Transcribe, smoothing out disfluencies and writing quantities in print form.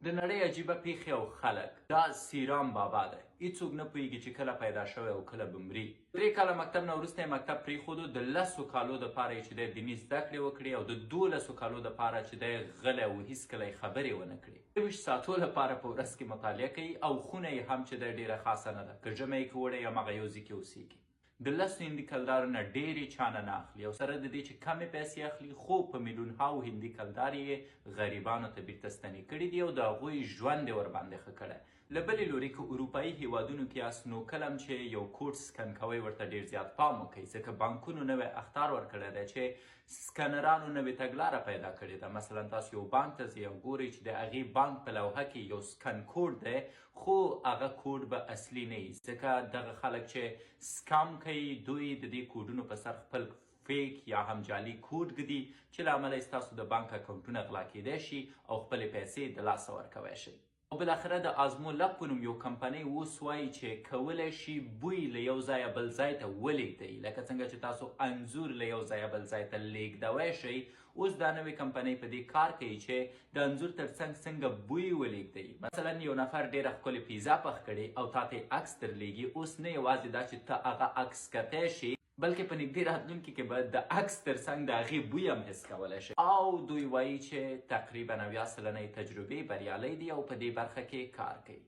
د نړۍ عجیبه پیښې او خلک دا سیرام بابا دی. هیڅوک نه پوهېږي چې کله پیدا شوی او کله به مري. 3 کاله مکتب نه وروسته یې مکتب پرېښودو. د 10 کالو دپاره یې چې دی دیني زده کړې وکړې او د 12 کالو دپاره چې دی غلی و، هېڅکله یې خبرې ونه کړې. 23 ساعتو لپاره په ورځ کې مطالعه کوي او خونه یې هم چې دی ډېره خاصه نه ده، که ژمی کې وړی هماغه یو ځای کې اوسېږي. د 10 هندي کلدارو نه ډېرې چانه نه اخلي او سره د دې چې کمې پیسې اخلي، خو په میلیونهاو هندي کلدار یې غریبانو ته بیرته ستنې کړي دي او د هغوی ژوند یې ورباندې ښه کړی. له بلې لورې که اروپایي هیوادونو کې یاست نو کله هم چې یو کوډ سکن کوئ ورته ډېر زیات پام وکړئ، ځکه بانکونو نوی اخطار ورکړی دی چې سکنرانو نوې تګلاره پیدا کړې ده. مثلا تاسو یو بانک ته ځئ او ګورئ چې د هغې بانک په لوحه کې یو سکن کوډ دی، خو هغه کوډ به اصلي نه وي، ځکه دغه خلک چې سکام کوي دوی د دې کوډونو په سر خپل فیک یا هم جعلي کوډ ږدي چې له امله یې ستاسو د بانک اکاونټونه غلا کیدی شي او خپلې پیسې د لاسه ورکوی شئ. او بالاخره د ازمو لب په نوم یو کمپنۍ اوس وایي چې کولی شي بوی له یو ځایه بل ځای ته ولېږدوي، لکه څنګه چې تاسو انځور له یو ځایه بل ځای ته لیږدوی شئ. اوس دا نوې کمپنۍ په دې کار کوي چې د انځور تر څنګ څنګه بوی ولېږدوي. مثلا یو نفر ډېره ښکلې پیزا پخ کړې او تا ته عکس درلیږي. اوس نه یوازې دا چې ته هغه عکس کتی شي، بلکې په نږدې راتلونکي کې به د عکس تر څنګ د هغې بوی هم حس کولی شي. او دوی وایي چې تقریبا 90% تجربې بریالی دي او په دې برخه کې کار کوي.